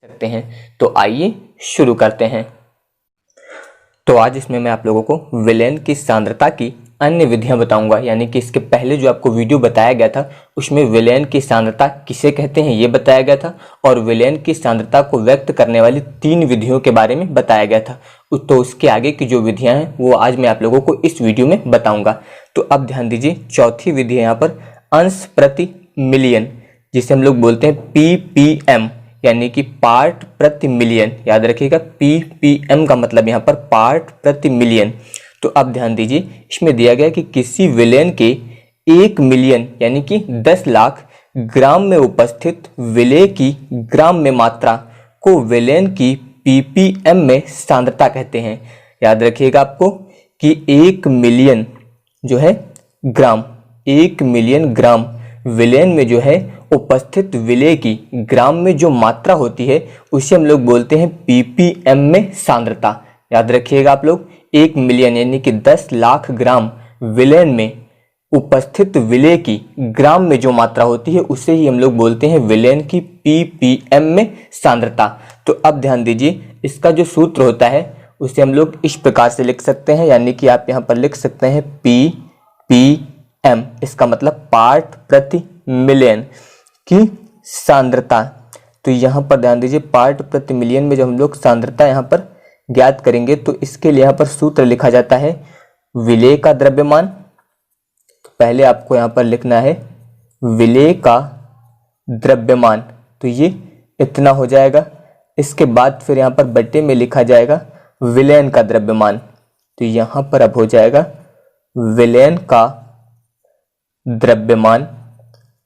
सकते हैं। तो आइए शुरू करते हैं। तो आज इसमें मैं आप लोगों को विलेन की सांद्रता की अन्य विधियां बताऊंगा, यानी कि इसके पहले जो आपको वीडियो बताया गया था उसमें विलेन की सांद्रता किसे कहते हैं ये बताया गया था, और विलेन की सांद्रता को व्यक्त करने वाली 3 विधियों के बारे में बताया गया था। तो उसके आगे की जो विधियां हैं वो आज मैं आप लोगों को इस वीडियो में बताऊंगा। तो अब ध्यान दीजिए, चौथी विधि है यहाँ पर अंश प्रति मिलियन, जिसे हम लोग बोलते हैं PPM, यानी कि पार्ट प्रति मिलियन। याद रखिएगा, PPM का मतलब यहाँ पर पार्ट प्रति मिलियन। तो अब ध्यान दीजिए, इसमें दिया गया कि किसी विलेन के 1 मिलियन यानी कि 10 लाख ग्राम में उपस्थित विलेय की ग्राम में मात्रा को विलेन की PPM में सांद्रता कहते हैं। याद रखिएगा आपको कि 1 मिलियन जो है ग्राम, 1 मिलियन ग्राम विलेन में जो है उपस्थित विलेय की ग्राम में जो मात्रा होती है उसे हम लोग बोलते हैं PPM में सांद्रता। याद रखिएगा आप लोग, 1 मिलियन यानी कि 10 लाख ग्राम विलेन में उपस्थित विलेय की ग्राम में जो मात्रा होती है उसे ही हम लोग बोलते हैं विलेन की PPM में सांद्रता। तो अब ध्यान दीजिए, इसका जो सूत्र होता है उसे हम लोग इस प्रकार से लिख सकते हैं, यानी कि आप यहाँ पर लिख सकते हैं PPM, इसका मतलब पार्ट प्रति मिलियन की सांद्रता। तो यहाँ पर ध्यान दीजिए, पार्ट प्रति मिलियन में जब हम लोग सांद्रता यहाँ पर ज्ञात करेंगे तो इसके लिए यहाँ पर सूत्र लिखा जाता है विलेय का द्रव्यमान। तो पहले आपको यहाँ पर लिखना है विलेय का द्रव्यमान, तो ये इतना हो जाएगा। इसके बाद फिर यहाँ पर बट्टे में लिखा जाएगा विलेन का द्रव्यमान, तो यहाँ पर अब हो जाएगा विलेन का द्रव्यमान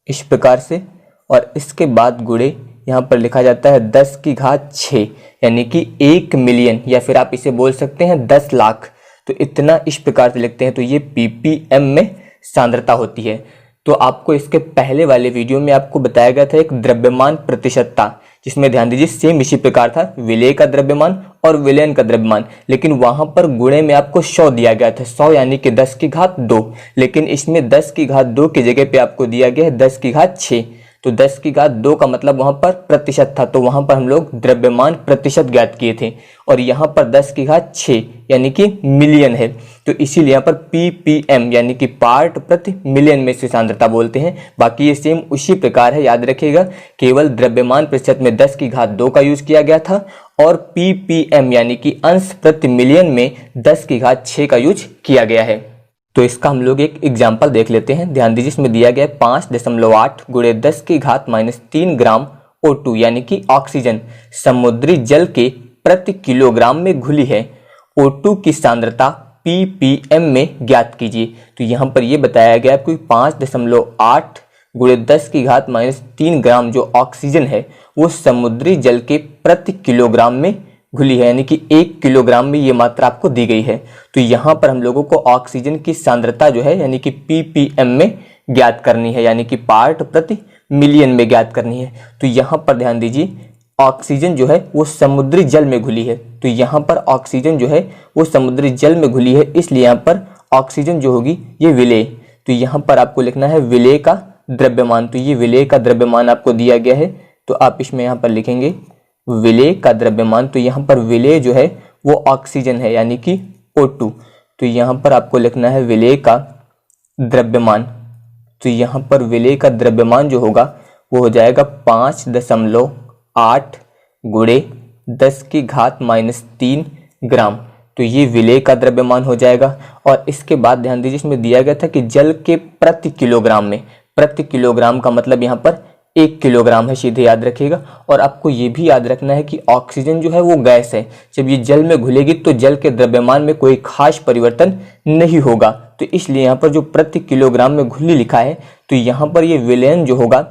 इस प्रकार से, और इसके बाद गुणे यहाँ पर लिखा जाता है 10 की घात 6, यानी कि 1 मिलियन, या फिर आप इसे बोल सकते हैं 10 लाख। तो इतना इस प्रकार से लिखते हैं, तो ये PPM में सांद्रता होती है। तो आपको इसके पहले वाले वीडियो में आपको बताया गया था एक द्रव्यमान प्रतिशतता, जिसमें ध्यान दीजिए सेम इसी प्रकार था, विलेय का द्रव्यमान और विलेन का द्रव्यमान, लेकिन वहां पर गुणे में आपको 100 दिया गया था, 100 यानी कि 10 की घात 2, लेकिन इसमें 10 की घात 2 की जगह पे आपको दिया गया है 10 की घात 6। तो 10 की घात 2 का मतलब वहां पर प्रतिशत था, तो वहां पर हम लोग द्रव्यमान प्रतिशत ज्ञात किए थे, और यहाँ पर 10 की घात 6 यानी कि मिलियन है, तो इसीलिए यहाँ पर PPM यानी कि पार्ट प्रति मिलियन में से सांद्रता बोलते हैं। बाकी ये सेम उसी प्रकार है, याद रखिएगा, केवल द्रव्यमान प्रतिशत में 10 की घात 2 का यूज किया गया था, और PPM यानी कि अंश प्रति मिलियन में 10 की घात 6 का यूज किया गया है। तो इसका हम लोग एक एग्जाम्पल देख लेते हैं। ध्यान दीजिए, इसमें दिया गया 5.8 गुणे 10 की घात -3 ग्राम O2 यानी कि ऑक्सीजन समुद्री जल के प्रति किलोग्राम में घुली है। O2 की सांद्रता PPM में ज्ञात कीजिए। तो यहाँ पर ये बताया गया कि 5.8 गुणे 10 की घात -3 ग्राम जो ऑक्सीजन है वो समुद्री जल के प्रति किलोग्राम में घुली है, यानी कि 1 किलोग्राम में ये मात्रा आपको दी गई है। तो यहाँ पर हम लोगों को ऑक्सीजन की सांद्रता जो है यानी कि PPM में ज्ञात करनी है, यानी कि पार्ट प्रति मिलियन में ज्ञात करनी है। तो यहाँ पर ध्यान दीजिए, ऑक्सीजन जो है वो समुद्री जल में घुली है, तो यहाँ पर ऑक्सीजन जो है वो समुद्री जल में घुली है, इसलिए यहाँ पर ऑक्सीजन जो होगी ये विलेय। तो यहाँ पर आपको लिखना है विलेय का द्रव्यमान, तो ये विलेय का द्रव्यमान आपको दिया गया है, तो आप इसमें यहाँ पर लिखेंगे विलेय का द्रव्यमान। तो यहाँ पर विलेय जो है वो ऑक्सीजन है यानी कि O2, तो यहाँ पर आपको लिखना है विलेय का द्रव्यमान। तो यहाँ पर विलेय का द्रव्यमान जो होगा वो हो जाएगा 5.8 गुणे 10 की घात -3 ग्राम, तो ये विलेय का द्रव्यमान हो जाएगा। और इसके बाद ध्यान दीजिए, इसमें दिया गया था कि जल के प्रति किलोग्राम में, प्रति किलोग्राम का मतलब यहाँ पर 1 किलोग्राम है, सीधे याद रखिएगा। और आपको ये भी याद रखना है कि ऑक्सीजन जो है वो गैस है, जब ये जल में घुलेगी तो जल के द्रव्यमान में कोई खास परिवर्तन नहीं होगा, तो इसलिए यहाँ पर जो प्रति किलोग्राम में घुली लिखा है, तो यहाँ पर ये विलेन जो होगा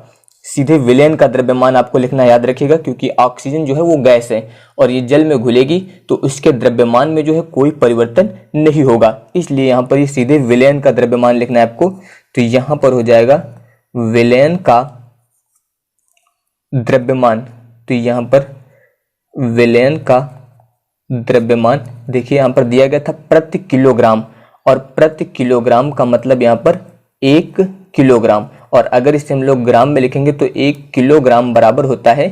सीधे विलेन का द्रव्यमान आपको लिखना याद रखिएगा, क्योंकि ऑक्सीजन जो है वो गैस है और ये जल में घुलेगी तो उसके द्रव्यमान में जो है कोई परिवर्तन नहीं होगा, इसलिए यहाँ पर ये सीधे विलेन का द्रव्यमान लिखना है आपको। तो यहाँ पर हो जाएगा विलेन का द्रव्यमान, तो यहाँ पर विलेन का द्रव्यमान देखिए यहाँ पर दिया गया था प्रति किलोग्राम, और प्रति किलोग्राम का मतलब यहाँ पर 1 किलोग्राम, और अगर इसे हम लोग ग्राम में लिखेंगे तो 1 किलोग्राम बराबर होता है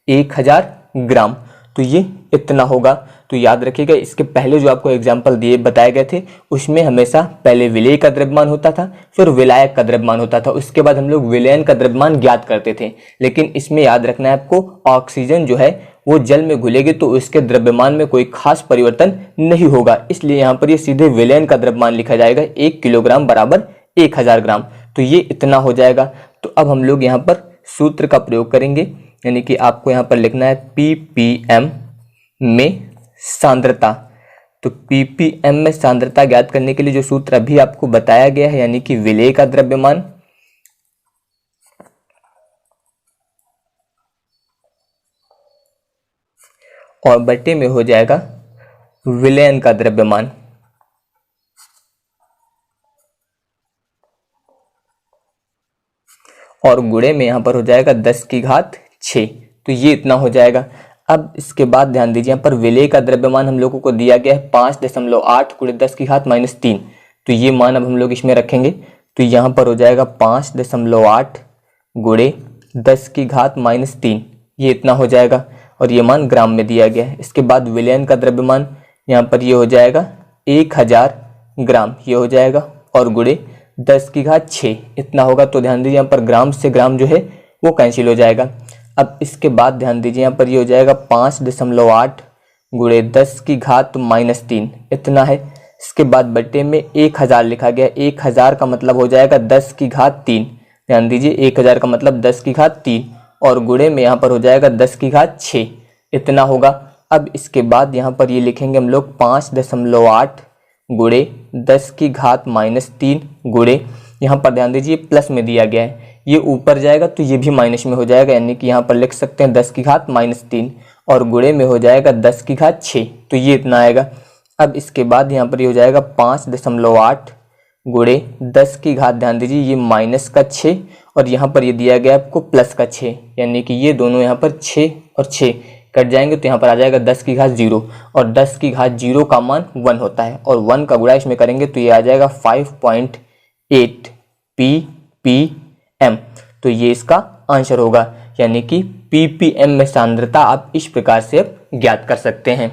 1000 ग्राम। तो ये इतना होगा। तो याद रखिएगा, इसके पहले जो आपको एग्जाम्पल दिए बताए गए थे उसमें हमेशा पहले विलेय का द्रव्यमान होता था, फिर विलायक का द्रव्यमान होता था, उसके बाद हम लोग विलयन का द्रव्यमान ज्ञात करते थे। लेकिन इसमें याद रखना है आपको, ऑक्सीजन जो है वो जल में घुलेगी तो उसके द्रव्यमान में कोई खास परिवर्तन नहीं होगा, इसलिए यहाँ पर ये सीधे विलयन का द्रव्यमान लिखा जाएगा। 1 किलोग्राम बराबर 1000 ग्राम। तो ये इतना हो जाएगा। तो अब हम लोग यहाँ पर सूत्र का प्रयोग करेंगे, यानी कि आपको यहाँ पर लिखना है ppm में सांद्रता। तो ppm में सांद्रता ज्ञात करने के लिए जो सूत्र अभी आपको बताया गया है, यानी कि विलेय का द्रव्यमान और बटे में हो जाएगा विलयन का द्रव्यमान। और गुणे में यहां पर हो जाएगा 10 की घात 6। तो ये इतना हो जाएगा। अब इसके बाद ध्यान दीजिए, यहाँ पर विलेय का द्रव्यमान हम लोगों को दिया गया है 5.8 गुणे 10 की घात -3। तो ये मान अब हम लोग इसमें रखेंगे। तो यहाँ पर हो जाएगा 5.8 गुणे 10 की घात -3, ये इतना हो जाएगा। और ये मान ग्राम में दिया गया है। इसके बाद विलयन का द्रव्यमान यहाँ पर ये हो जाएगा 1000 ग्राम, ये हो जाएगा, और गुणे 10 की घात 6 इतना होगा। तो ध्यान दीजिए यहाँ पर ग्राम से ग्राम जो है वो कैंसिल हो जाएगा। अब इसके बाद ध्यान दीजिए यहाँ पर ये हो जाएगा 5.8 गुणे 10 की घात -3 इतना है। इसके बाद बटे में 1000 लिखा गया। 1000 का मतलब हो जाएगा 10 की घात 3। ध्यान दीजिए 1000 का मतलब 10 की घात 3, और गुणे में यहाँ पर हो जाएगा 10 की घात 6 इतना होगा। अब इसके बाद यहाँ पर ये लिखेंगे हम लोग 5.8 गुणे 10 की घात -3 गुणे, यहाँ पर ध्यान दीजिए प्लस में दिया गया है, ये ऊपर जाएगा तो ये भी माइनस में हो जाएगा, यानी कि यहाँ पर लिख सकते हैं 10 की घात -3, और गुणे में हो जाएगा 10 की घात 6। तो ये इतना आएगा। अब इसके बाद यहाँ पर ये हो जाएगा 5.8 गुणे 10 की घात, ध्यान दीजिए ये माइनस का 6 और यहाँ पर ये दिया गया आपको प्लस का 6, यानी कि ये दोनों यहाँ पर 6 और 6 कट जाएंगे तो यहाँ पर आ जाएगा 10 की घात 0, और 10 की घात 0 का मान 1 होता है, और 1 का गुणा इसमें करेंगे तो ये आ जाएगा 5.8 ppm। तो ये इसका आंसर होगा, यानी कि ppm में सांद्रता आप इस प्रकार से ज्ञात कर सकते हैं।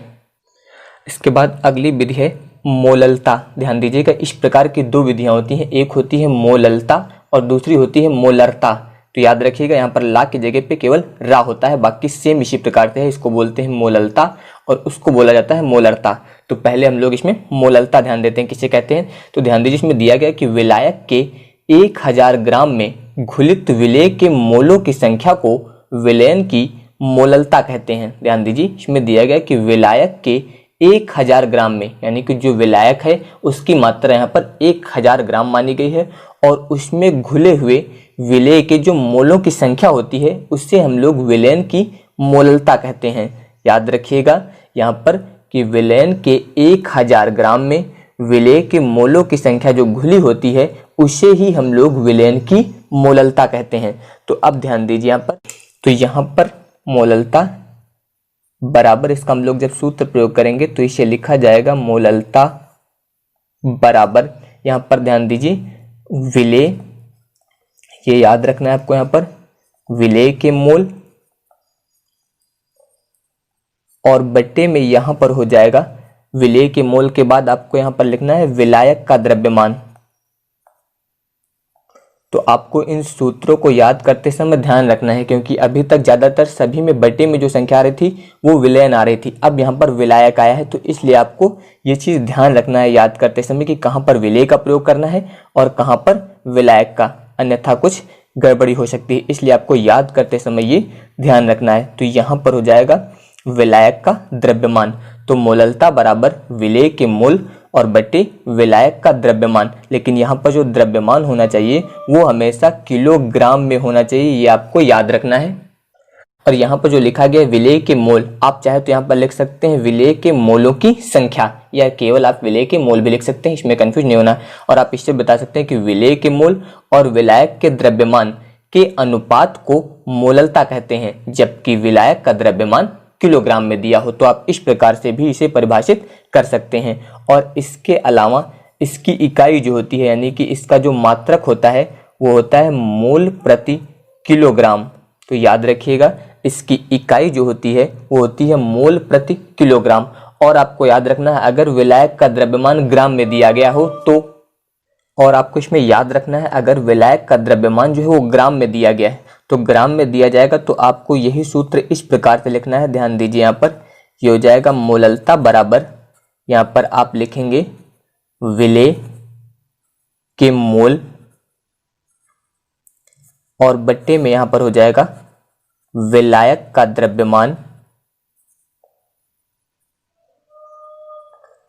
इसके बाद अगली विधि है मोललता। ध्यान दीजिएगा, इस प्रकार की दो विधियां होती हैं, एक होती है मोललता और दूसरी होती है मोलरता। तो याद रखिएगा यहाँ पर ला की जगह पे केवल रा होता है, बाकी सेम इसी प्रकार से है। इसको बोलते हैं मोललता और उसको बोला जाता है मोलरता। तो पहले हम लोग इसमें मोललता ध्यान देते हैं, किसे कहते हैं। तो ध्यान दीजिए, इसमें दिया गया कि विलायक के 1000 ग्राम में घुलित विलेय के मोलों की संख्या को विलयन की मोललता कहते हैं। ध्यान दीजिए, इसमें दिया गया कि विलायक के 1000 ग्राम में, यानी कि जो विलायक है उसकी मात्रा यहाँ पर 1000 ग्राम मानी गई है, और उसमें घुले हुए विलेय के जो मोलों की संख्या होती है उससे हम लोग विलयन की मोललता कहते हैं। याद रखिएगा यहाँ पर कि विलयन के 1000 ग्राम में विलेय के मोलों की संख्या जो घुली होती है उसे ही हम लोग विलयन की मोललता कहते हैं। तो अब ध्यान दीजिए यहाँ पर, तो यहाँ पर मोललता बराबर, इसका हम लोग जब सूत्र प्रयोग करेंगे तो इसे लिखा जाएगा मोललता बराबर, यहाँ पर ध्यान दीजिए विलेय, ये याद रखना है आपको, यहाँ पर विलेय के मोल और बट्टे में यहाँ पर हो जाएगा विलेय के मोल के बाद आपको यहाँ पर लिखना है विलायक का द्रव्यमान। तो आपको इन सूत्रों को याद करते समय ध्यान रखना है, क्योंकि अभी तक ज्यादातर सभी में बटे में जो संख्या आ रही थी वो विलयन आ रही थी, अब यहाँ पर विलायक आया है, तो इसलिए आपको ये चीज ध्यान रखना है याद करते समय कि कहाँ पर विलेय का प्रयोग करना है और कहाँ पर विलायक का, अन्यथा कुछ गड़बड़ी हो सकती है। इसलिए आपको याद करते समय ये ध्यान रखना है। तो यहाँ पर हो जाएगा विलायक का द्रव्यमान, तो मोललता बराबर विलेय के मोल और बटे विलायक का द्रव्यमान। लेकिन यहाँ पर जो द्रव्यमान होना चाहिए वो हमेशा किलोग्राम में होना चाहिए, ये आपको याद रखना है। और यहाँ पर जो लिखा गया विलेय के मोल, आप चाहे तो यहाँ पर लिख सकते हैं विलेय के मोलों की संख्या, या केवल आप विलेय के मोल भी लिख सकते हैं, इसमें कंफ्यूज नहीं होना। और आप इससे बता सकते हैं कि विलेय के मोल और विलायक के द्रव्यमान के अनुपात को मोललता कहते हैं, जबकि विलायक का द्रव्यमान किलोग्राम में दिया हो। तो आप इस प्रकार से भी इसे परिभाषित कर सकते हैं। और इसके अलावा इसकी इकाई जो होती है, यानी कि इसका जो मात्रक होता है वो होता है मोल प्रति किलोग्राम। तो याद रखिएगा, इसकी इकाई जो होती है वो होती है मोल प्रति किलोग्राम। और आपको याद रखना है, अगर विलायक का द्रव्यमान ग्राम में दिया गया हो तो, और आपको इसमें याद रखना है अगर विलायक का द्रव्यमान जो है वो ग्राम में दिया गया है तो ग्राम में दिया जाएगा तो आपको यही सूत्र इस प्रकार से लिखना है। ध्यान दीजिए, यहाँ पर ये हो जाएगा मोललता बराबर, यहाँ पर आप लिखेंगे विलेय के मोल और बट्टे में यहाँ पर हो जाएगा विलायक का द्रव्यमान।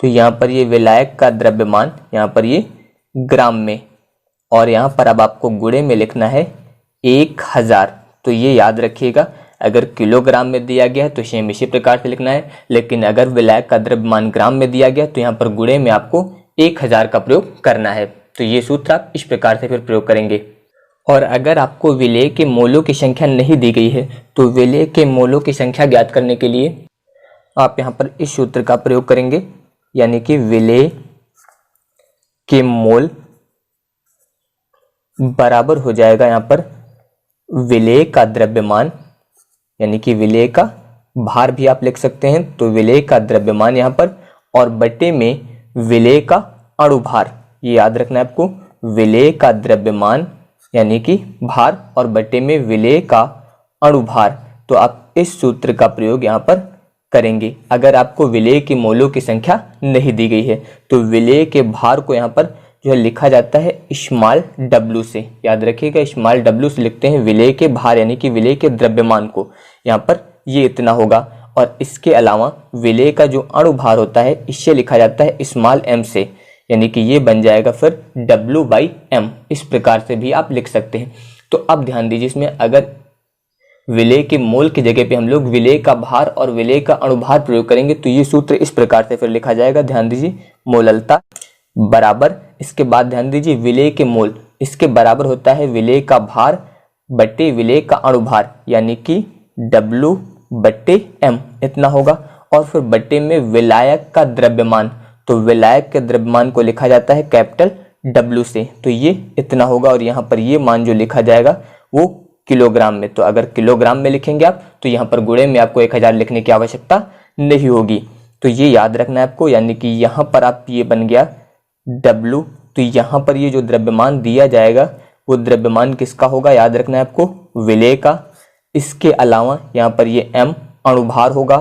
तो यहाँ पर ये विलायक का द्रव्यमान, यहाँ पर ये ग्राम में, और यहाँ पर अब आपको गुणे में लिखना है 1000। तो ये याद रखिएगा, अगर किलोग्राम में दिया गया है तो सेम इसी प्रकार से लिखना है, लेकिन अगर विलायक का द्रव्यमान ग्राम में दिया गया तो यहाँ पर गुणे में आपको 1000 का प्रयोग करना है। तो ये सूत्र आप इस प्रकार से फिर प्रयोग करेंगे। और अगर आपको विलेय के मोलों की संख्या नहीं दी गई है तो विलेय के मोलों की संख्या ज्ञात करने के लिए आप यहाँ पर इस सूत्र का प्रयोग करेंगे, यानी कि विलेय के मोल बराबर हो जाएगा यहाँ पर विलेय का द्रव्यमान, यानी कि विलेय का भार भी आप लिख सकते हैं। तो विलेय का द्रव्यमान यहाँ पर, और बटे में विलेय का अणुभार, ये याद रखना है आपको, विलेय का द्रव्यमान यानी कि भार और बटे में विलेय का अणुभार। तो आप इस सूत्र का प्रयोग यहाँ पर करेंगे अगर आपको विलेय के मोलों की संख्या नहीं दी गई है। तो विलेय के भार को यहाँ पर जो है लिखा जाता है स्मॉल w से, याद रखिएगा स्मॉल w से लिखते हैं विलेय के भार यानी कि विलेय के द्रव्यमान को, यहाँ पर ये इतना होगा। और इसके अलावा विलेय का जो अणुभार होता है इससे लिखा जाता है स्मॉल m से, यानी कि ये बन जाएगा फिर W/m। इस प्रकार से भी आप लिख सकते हैं। तो अब ध्यान दीजिए, इसमें अगर विलेय के मोल की जगह पे हम लोग विलेय का भार और विलेय का अणुभार प्रयोग करेंगे तो ये सूत्र इस प्रकार से फिर लिखा जाएगा। ध्यान दीजिए, मोललता बराबर, इसके बाद ध्यान दीजिए विलेय के मोल, इसके बराबर होता है विलेय का भार बट्टे विलेय का अणुभार, यानी कि W/m इतना होगा। और फिर बट्टे में विलायक का द्रव्यमान, तो विलायक के द्रव्यमान को लिखा जाता है कैपिटल W से, तो ये इतना होगा। और यहाँ पर ये मान जो लिखा जाएगा वो किलोग्राम में। तो अगर किलोग्राम में लिखेंगे आप तो यहाँ पर गुणे में आपको 1000 लिखने की आवश्यकता नहीं होगी। तो ये याद रखना है आपको, यानी कि यहाँ पर आप ये बन गया W। तो यहाँ पर ये जो द्रव्यमान दिया जाएगा वो द्रव्यमान किसका होगा, याद रखना है आपको, विलेय का। इसके अलावा यहाँ पर ये m अणुभार होगा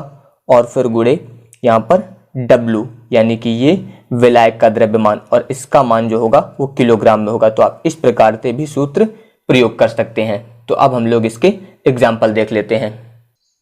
और फिर गुणे यहाँ पर W, यानी कि ये विलायक का द्रव्यमान, और इसका मान जो होगा वो किलोग्राम में होगा। तो आप इस प्रकार से भी सूत्र प्रयोग कर सकते हैं। तो अब हम लोग इसके एग्जाम्पल देख लेते हैं।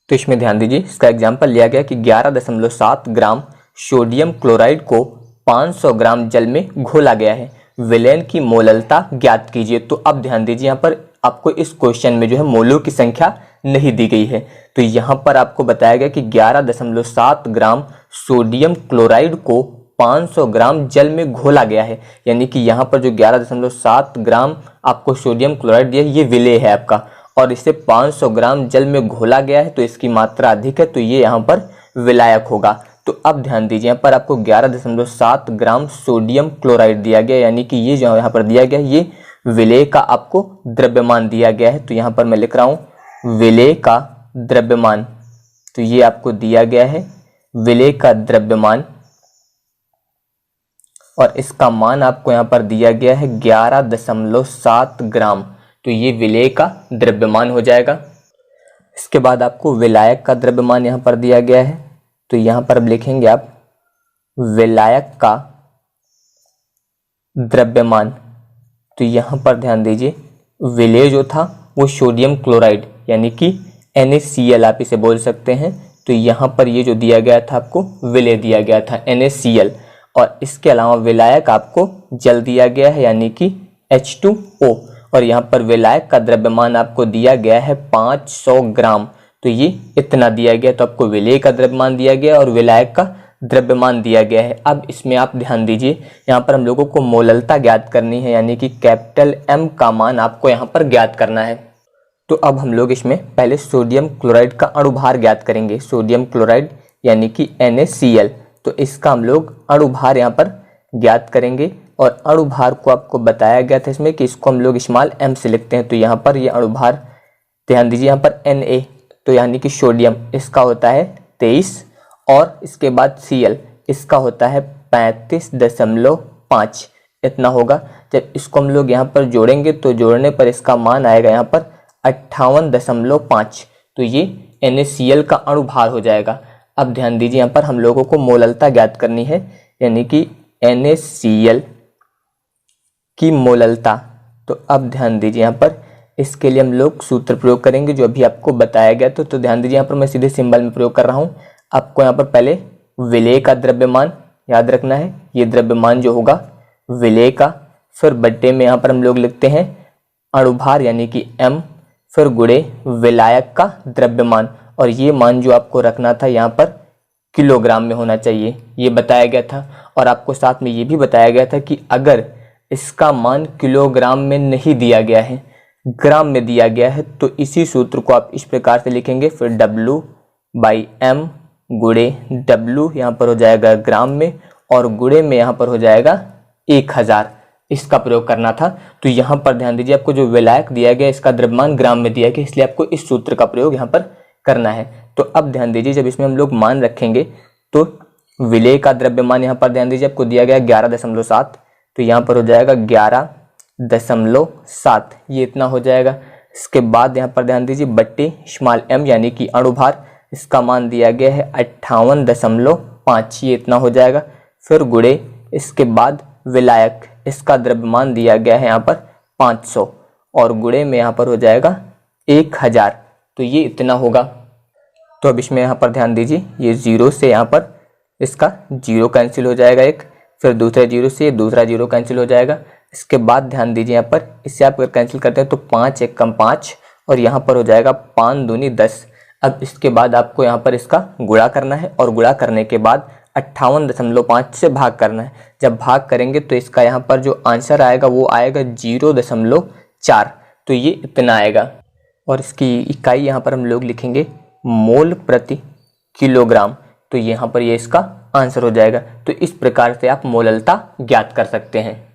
तो इसमें ध्यान दीजिए, इसका एग्जाम्पल लिया गया कि 11.7 ग्राम सोडियम क्लोराइड को 500 ग्राम जल में घोला गया है, विलयन की मोललता ज्ञात कीजिए। तो अब ध्यान दीजिए, यहाँ पर आपको इस क्वेश्चन में जो है मोलों की संख्या नहीं दी गई है। तो यहाँ पर आपको बताया गया कि 11.7 ग्राम सोडियम क्लोराइड को 500 ग्राम जल में घोला गया है, यानी कि यहाँ पर जो 11.7 ग्राम आपको सोडियम क्लोराइड दिया है ये विलेय है आपका, और इसे 500 ग्राम जल में घोला गया है तो इसकी मात्रा अधिक है, तो ये यहाँ पर विलायक होगा। तो अब ध्यान दीजिए, यहाँ पर आपको 11.7 ग्राम सोडियम क्लोराइड दिया गया, यानी कि ये जो यहाँ पर दिया गया ये विलेय का आपको द्रव्यमान दिया गया है। तो यहाँ पर मैं लिख रहा हूँ विलेय का द्रव्यमान, तो ये आपको दिया गया है विलेय का द्रव्यमान, और इसका मान आपको यहाँ पर दिया गया है 11.7 ग्राम। तो ये विलेय का द्रव्यमान हो जाएगा। इसके बाद आपको विलायक का द्रव्यमान यहाँ पर दिया गया है, तो यहाँ पर अब लिखेंगे आप विलायक का द्रव्यमान। तो यहाँ पर ध्यान दीजिए, विलेय जो था वो सोडियम क्लोराइड यानी कि NaCl आप इसे बोल सकते हैं। तो यहाँ पर ये जो दिया गया था आपको विलेय दिया गया था NaCl, और इसके अलावा विलायक आपको जल दिया गया है यानी कि H2O, और यहाँ पर विलायक का द्रव्यमान आपको दिया गया है 500 ग्राम। तो ये इतना दिया गया, तो आपको विलेय का द्रव्यमान दिया गया और विलायक का द्रव्यमान दिया गया है। अब इसमें आप ध्यान दीजिए, यहाँ पर हम लोगों को मोललता ज्ञात करनी है, यानी कि कैपिटल M का मान आपको यहाँ पर ज्ञात करना है। तो अब हम लोग इसमें पहले सोडियम क्लोराइड का अणुभार ज्ञात करेंगे। सोडियम क्लोराइड यानी कि NaCl, तो इसका हम लोग अणुभार यहाँ पर ज्ञात करेंगे, और अणुभार को आपको बताया गया था इसमें कि इसको हम लोग स्मॉल m से लिखते हैं। तो यहाँ पर ये अणुभार ध्यान दीजिए, यहाँ पर Na, तो यानी कि सोडियम इसका होता है 23 और इसके बाद Cl इसका होता है 35.5 इतना होगा। जब इसको हम लोग यहाँ पर जोड़ेंगे तो जोड़ने पर इसका मान आएगा यहाँ पर 58.5। तो ये NaCl का अणुभार हो जाएगा। अब ध्यान दीजिए यहाँ पर हम लोगों को मोललता ज्ञात करनी है, यानी कि NaCl की मोललता। तो अब ध्यान दीजिए यहाँ पर इसके लिए हम लोग सूत्र प्रयोग करेंगे जो अभी आपको बताया गया। तो ध्यान दीजिए यहाँ पर मैं सीधे सिंबल में प्रयोग कर रहा हूँ। आपको यहाँ पर पहले विलेय का द्रव्यमान याद रखना है, ये द्रव्यमान जो होगा विलेय का, फिर बट्टे में यहाँ पर हम लोग लिखते हैं अणुभार यानी कि m, फिर गुणे विलायक का द्रव्यमान, और ये मान जो आपको रखना था यहाँ पर किलोग्राम में होना चाहिए, ये बताया गया था। और आपको साथ में ये भी बताया गया था कि अगर इसका मान किलोग्राम में नहीं दिया गया है, ग्राम में दिया गया है, तो इसी सूत्र को आप इस प्रकार से लिखेंगे, फिर W/m गुणे W यहाँ पर हो जाएगा ग्राम में और गुणे में यहाँ पर हो जाएगा 1000, इसका प्रयोग करना था। तो यहाँ पर ध्यान दीजिए आपको जो विलायक दिया गया इसका द्रव्यमान ग्राम में दिया गया, इसलिए आपको इस सूत्र का प्रयोग यहाँ पर करना है। तो अब ध्यान दीजिए जब इसमें हम लोग मान रखेंगे तो विलेय का द्रव्यमान यहाँ पर ध्यान दीजिए आपको दिया गया 11.7, तो यहाँ पर हो जाएगा 11.7, ये इतना हो जाएगा। इसके बाद यहाँ पर ध्यान दीजिए बट्टे स्मॉल m यानी कि अणुभार, इसका मान दिया गया है 58.5, ये इतना हो जाएगा। फिर गुणे इसके बाद विलायक, इसका द्रव्यमान दिया गया है यहाँ पर 500 और गुणे में यहाँ पर हो जाएगा 1000, तो ये इतना होगा। तो अब इसमें यहाँ पर ध्यान दीजिए ये जीरो से यहाँ पर इसका जीरो कैंसिल हो जाएगा एक, फिर दूसरे जीरो से दूसरा जीरो कैंसिल हो जाएगा। इसके बाद ध्यान दीजिए यहाँ पर इससे आप अगर कैंसिल करते हैं तो 5 × 5 और यहाँ पर हो जाएगा 5 दूनी 10। अब इसके बाद आपको यहाँ पर इसका गुणा करना है और गुणा करने के बाद 58.5 से भाग करना है। जब भाग करेंगे तो इसका यहाँ पर जो आंसर आएगा वो आएगा 0.4, तो ये इतना आएगा। और इसकी इकाई यहाँ पर हम लोग लिखेंगे मोल प्रति किलोग्राम, तो यहाँ पर ये इसका आंसर हो जाएगा। तो इस प्रकार से आप मोललता ज्ञात कर सकते हैं।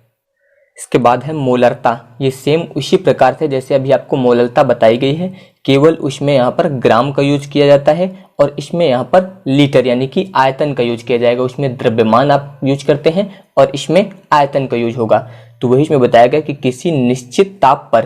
इसके बाद है मोलरता। ये सेम उसी प्रकार से जैसे अभी आपको मोललता बताई गई है, केवल उसमें यहाँ पर ग्राम का यूज किया जाता है और इसमें यहाँ पर लीटर यानी कि आयतन का यूज किया जाएगा। उसमें द्रव्यमान आप यूज करते हैं और इसमें आयतन का यूज होगा। तो वही इसमें बताया गया कि किसी निश्चित ताप पर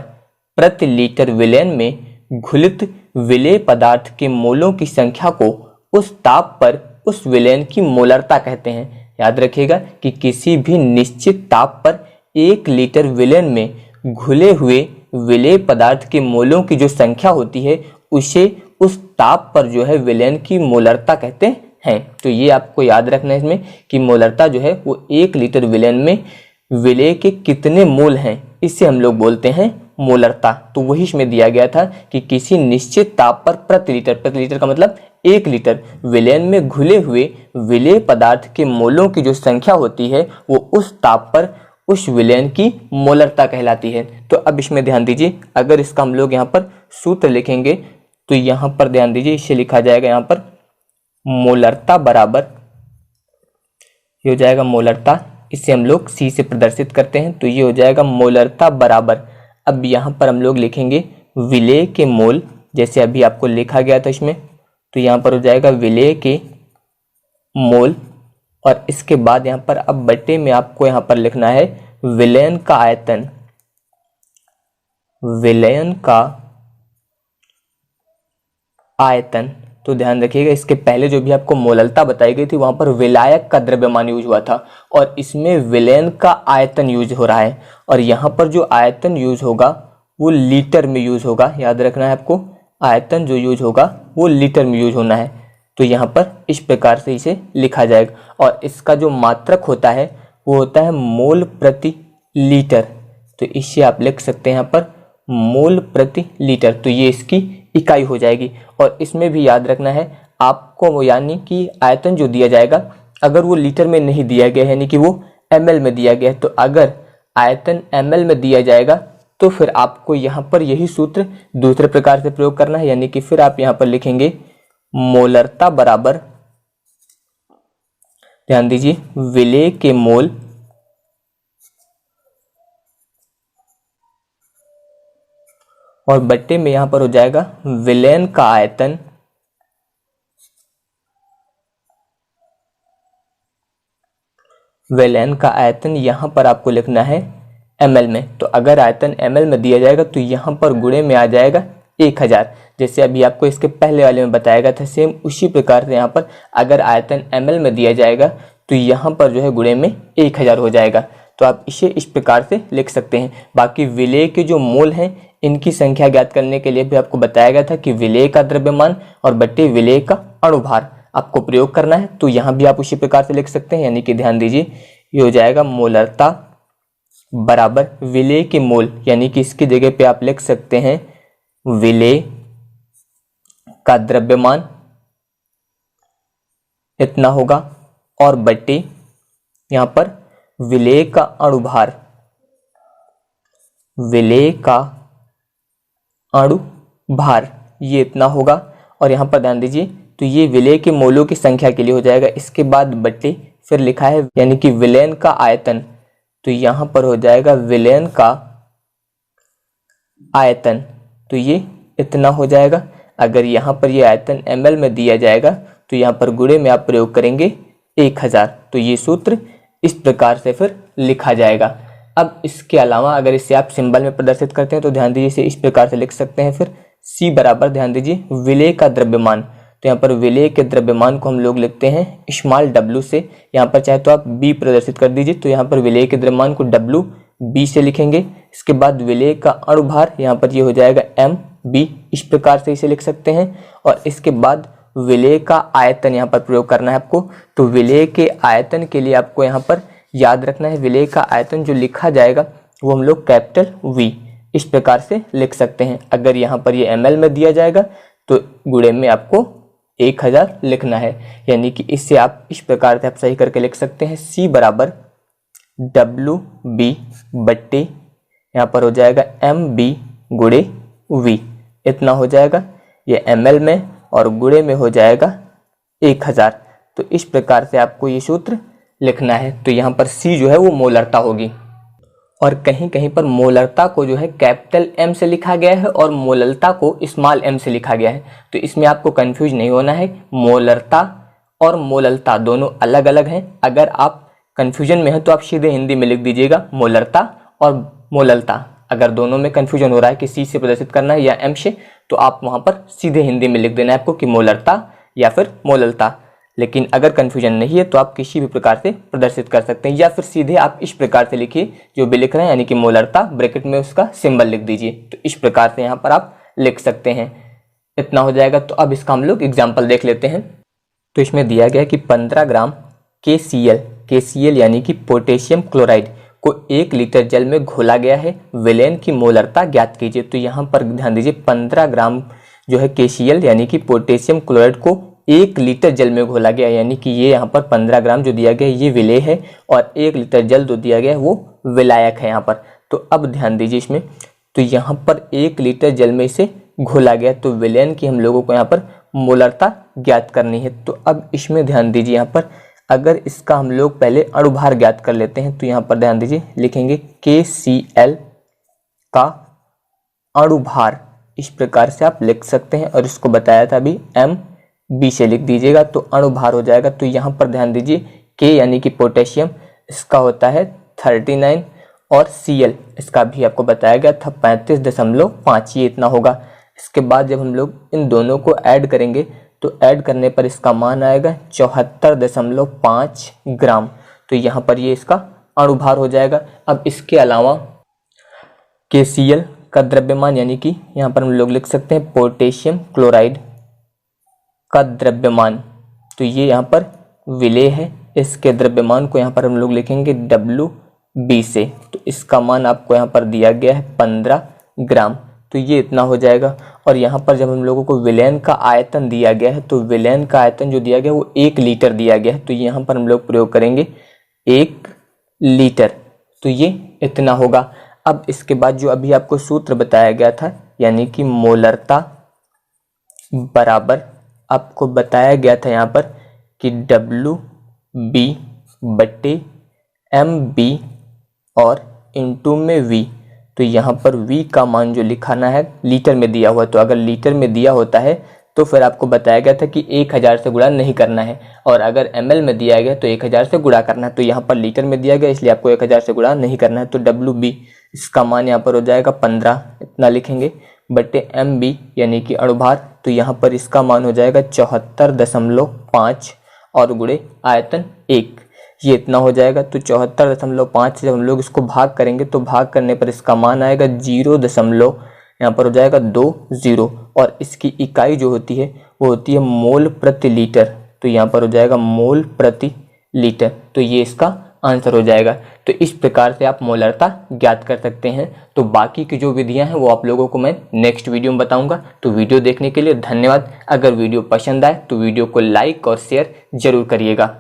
प्रति लीटर विलयन में घुलित विलेय पदार्थ के मोलों की संख्या को उस ताप पर उस विलयन की मोलरता कहते हैं। याद रखिएगा कि किसी भी निश्चित ताप पर 1 लीटर विलयन में घुले हुए विलेय पदार्थ के मोलों की जो संख्या होती है उसे उस ताप पर जो है विलयन की मोलरता कहते हैं। तो ये आपको याद रखना है इसमें कि मोलरता जो है वो 1 लीटर विलयन में विलेय के कितने मोल हैं, इसे हम लोग बोलते हैं मोलरता। तो वही इसमें दिया गया था कि किसी निश्चित ताप पर प्रति लीटर का मतलब 1 लीटर विलयन में घुले हुए विलेय पदार्थ के मोलों की जो संख्या होती है वो उस ताप पर उस विलयन की मोलरता कहलाती है। तो अब इसमें ध्यान दीजिए, अगर इसका हम लोग यहाँ पर सूत्र लिखेंगे तो यहाँ पर ध्यान दीजिए इसे लिखा जाएगा यहाँ पर मोलरता बराबर, ये हो जाएगा मोलरता, इसे हम लोग C से प्रदर्शित करते हैं तो ये हो जाएगा मोलरता बराबर। अब यहाँ पर हम लोग लिखेंगे विलेय के मोल, जैसे अभी आपको लिखा गया था इसमें, तो यहाँ पर हो जाएगा विलेय के मोल और इसके बाद यहाँ पर अब बट्टे में आपको यहाँ पर लिखना है विलयन का आयतन, विलयन का आयतन। तो ध्यान रखिएगा इसके पहले जो भी आपको मोललता बताई गई थी वहां पर विलायक का द्रव्यमान यूज हुआ था और इसमें विलयन का आयतन यूज हो रहा है और यहाँ पर जो आयतन यूज होगा वो लीटर में यूज होगा। याद रखना है आपको, आयतन जो यूज होगा वो लीटर में यूज होना है। तो यहाँ पर इस प्रकार से इसे लिखा जाएगा और इसका जो मात्रक होता है वो होता है मोल प्रति लीटर। तो इससे आप लिख सकते हैं यहाँ पर मोल प्रति लीटर, तो ये इसकी इकाई हो जाएगी। और इसमें भी याद रखना है आपको, यानी कि आयतन जो दिया जाएगा अगर वो लीटर में नहीं दिया गया है यानी कि वो ml में दिया गया है, तो अगर आयतन ml में दिया जाएगा तो फिर आपको यहाँ पर यही सूत्र दूसरे प्रकार से प्रयोग करना है, यानी कि फिर आप यहाँ पर लिखेंगे मोलरता बराबर, ध्यान दीजिए विलेय के मोल और बट्टे में यहाँ पर हो जाएगा विलेन का आयतन यहाँ पर आपको लिखना है ml में। तो अगर आयतन ml में दिया जाएगा तो यहाँ पर गुणे में आ जाएगा 1000, जैसे अभी आपको इसके पहले वाले में बताया गया था। सेम उसी प्रकार से यहाँ पर अगर आयतन ml में दिया जाएगा तो यहाँ पर जो है गुणे में 1000 हो जाएगा। तो आप इसे इस प्रकार से लिख सकते हैं। बाकी विलेय के जो मोल हैं इनकी संख्या ज्ञात करने के लिए भी आपको बताया गया था कि विलेय का द्रव्यमान और बट्टे विलेय का अणुभार आपको प्रयोग करना है। तो यहाँ भी आप उसी प्रकार से लिख सकते हैं, यानी कि ध्यान दीजिए ये हो जाएगा मोलरता बराबर विलेय के मोल, यानी कि इसकी जगह पे आप लिख सकते हैं विलेय का द्रव्यमान इतना होगा और बट्टे यहाँ पर विलेय का अणुभार, विलेय का अणुभार ये इतना होगा। और यहाँ पर ध्यान दीजिए तो ये विलेय के मोलों की संख्या के लिए हो जाएगा। इसके बाद बट्टे फिर लिखा है यानी कि विलेन का आयतन, तो यहाँ पर हो जाएगा विलेन का आयतन, तो ये इतना हो जाएगा। अगर यहाँ पर ये आयतन ml में दिया जाएगा तो यहाँ पर गुणे में आप प्रयोग करेंगे 1000, तो ये सूत्र इस प्रकार से फिर लिखा जाएगा। अब इसके अलावा अगर इसे आप सिंबल में प्रदर्शित करते हैं तो ध्यान दीजिए इसे इस प्रकार से लिख सकते हैं फिर C बराबर ध्यान दीजिए विलेय का द्रव्यमान। तो यहाँ पर विलेय के द्रव्यमान को हम लोग लिखते हैं स्मॉल w से, यहाँ पर चाहे तो आप b प्रदर्शित कर दीजिए। तो यहाँ पर विलेय के द्रव्यमान को w b से लिखेंगे। इसके बाद विलेय का अणुभार यहाँ पर ये हो जाएगा mb, इस प्रकार से इसे लिख सकते हैं। और इसके बाद विलेय का आयतन यहाँ पर प्रयोग करना है आपको। तो विलेय के आयतन के लिए आपको यहाँ पर याद रखना है विलेय का आयतन जो लिखा जाएगा वो हम लोग कैपिटल V इस प्रकार से लिख सकते हैं। अगर यहाँ पर ये ml में दिया जाएगा तो गुणे में आपको 1000 लिखना है, यानी कि इससे आप इस प्रकार से आप सही करके लिख सकते हैं C बराबर WB बट्टे यहाँ पर हो जाएगा MB गुणे V, इतना हो जाएगा। ये ml में और गुणे में हो जाएगा 1000। तो इस प्रकार से आपको ये सूत्र लिखना है। तो यहाँ पर C जो है वो मोलरता होगी और कहीं कहीं पर मोलरता को जो है कैपिटल M से लिखा गया है और मोललता को स्मॉल m से लिखा गया है। तो इसमें आपको कंफ्यूज नहीं होना है, मोलरता और मोललता दोनों अलग अलग हैं। अगर आप कंफ्यूजन में हैं तो आप सीधे हिंदी में लिख दीजिएगा मोलरता और मोललता। अगर दोनों में कंफ्यूजन हो रहा है कि C से प्रदर्शित करना है या M से, तो आप वहाँ पर सीधे हिंदी में लिख देना है आपको कि मोलरता या फिर मोललता। लेकिन अगर कंफ्यूजन नहीं है तो आप किसी भी प्रकार से प्रदर्शित कर सकते हैं, या फिर सीधे आप इस प्रकार से लिखिए जो भी लिख रहे हैं, यानी कि मोलरता ब्रैकेट में उसका सिंबल लिख दीजिए। तो इस प्रकार से यहाँ पर आप लिख सकते हैं, इतना हो जाएगा। तो अब इसका हम लोग एग्जाम्पल देख लेते हैं। तो इसमें दिया गया कि 15 ग्राम KCl यानी कि पोटेशियम क्लोराइड को 1 लीटर जल में घोला गया है, विलेन की मोलरता ज्ञात कीजिए। तो यहाँ पर ध्यान दीजिए 15 ग्राम जो है KCl यानी कि पोटेशियम क्लोराइड को 1 लीटर जल में घोला गया, यानी कि ये यहाँ पर 15 ग्राम जो दिया गया ये विलेय है और 1 लीटर जल जो दिया गया है वो विलायक है यहाँ पर। तो अब ध्यान दीजिए इसमें, तो यहाँ पर 1 लीटर जल में इसे घोला गया, तो विलेन की हम लोगों को यहाँ पर मोलरता ज्ञात करनी है। तो अब इसमें ध्यान दीजिए यहाँ पर अगर इसका हम लोग पहले अणुभार ज्ञात कर लेते हैं। तो यहाँ पर ध्यान दीजिए लिखेंगे KCl का अणुभार, इस प्रकार से आप लिख सकते हैं। और इसको बताया था अभी MB से लिख दीजिएगा तो अणुभार हो जाएगा। तो यहाँ पर ध्यान दीजिए K यानी कि पोटेशियम इसका होता है 39 और Cl इसका भी आपको बताया गया था 35.5, ये इतना होगा। इसके बाद जब हम लोग इन दोनों को ऐड करेंगे तो ऐड करने पर इसका मान आएगा 74.5 ग्राम। तो यहाँ पर ये इसका अणुभार हो जाएगा। अब इसके अलावा KCl का द्रव्यमान यानी कि यहाँ पर हम लोग लिख सकते हैं पोटेशियम क्लोराइड का द्रव्यमान, तो ये यहाँ पर विलेय है, इसके द्रव्यमान को यहाँ पर हम लोग लिखेंगे WB से। तो इसका मान आपको यहाँ पर दिया गया है 15 ग्राम, तो ये इतना हो जाएगा। और यहाँ पर जब हम लोगों को विलेन का आयतन दिया गया है तो विलेन का आयतन जो दिया गया है वो 1 लीटर दिया गया है, तो यहाँ पर हम लोग प्रयोग करेंगे 1 लीटर, तो ये इतना होगा। अब इसके बाद जो अभी आपको सूत्र बताया गया था यानी कि मोलरता बराबर आपको बताया गया था यहाँ पर कि WB/MB और इंटू में V, तो यहाँ पर V का मान जो लिखाना है लीटर में दिया हुआ, तो अगर लीटर में दिया होता है तो फिर आपको बताया गया था कि 1000 से गुणा नहीं करना है, और अगर ml में दिया गया तो 1000 से गुणा करना है। तो यहाँ पर लीटर में दिया गया इसलिए आपको 1000 से गुणा नहीं करना है। तो WB इसका मान यहाँ पर हो जाएगा 15, इतना लिखेंगे, बटे MB यानी कि अणुभार, तो यहाँ पर इसका मान हो जाएगा 74.5 और गुणे आयतन 1, ये इतना हो जाएगा। तो 74.5 से जब हम लोग इसको भाग करेंगे तो भाग करने पर इसका मान आएगा 0, यहाँ पर हो जाएगा 20, और इसकी इकाई जो होती है वो होती है मोल प्रति लीटर, तो यहाँ पर हो जाएगा मोल प्रति लीटर, तो ये इसका आंसर हो जाएगा। तो इस प्रकार से आप मोलरता ज्ञात कर सकते हैं। तो बाकी की जो विधियां हैं वो आप लोगों को मैं नेक्स्ट वीडियो में बताऊंगा। तो वीडियो देखने के लिए धन्यवाद। अगर वीडियो पसंद आए तो वीडियो को लाइक और शेयर जरूर करिएगा।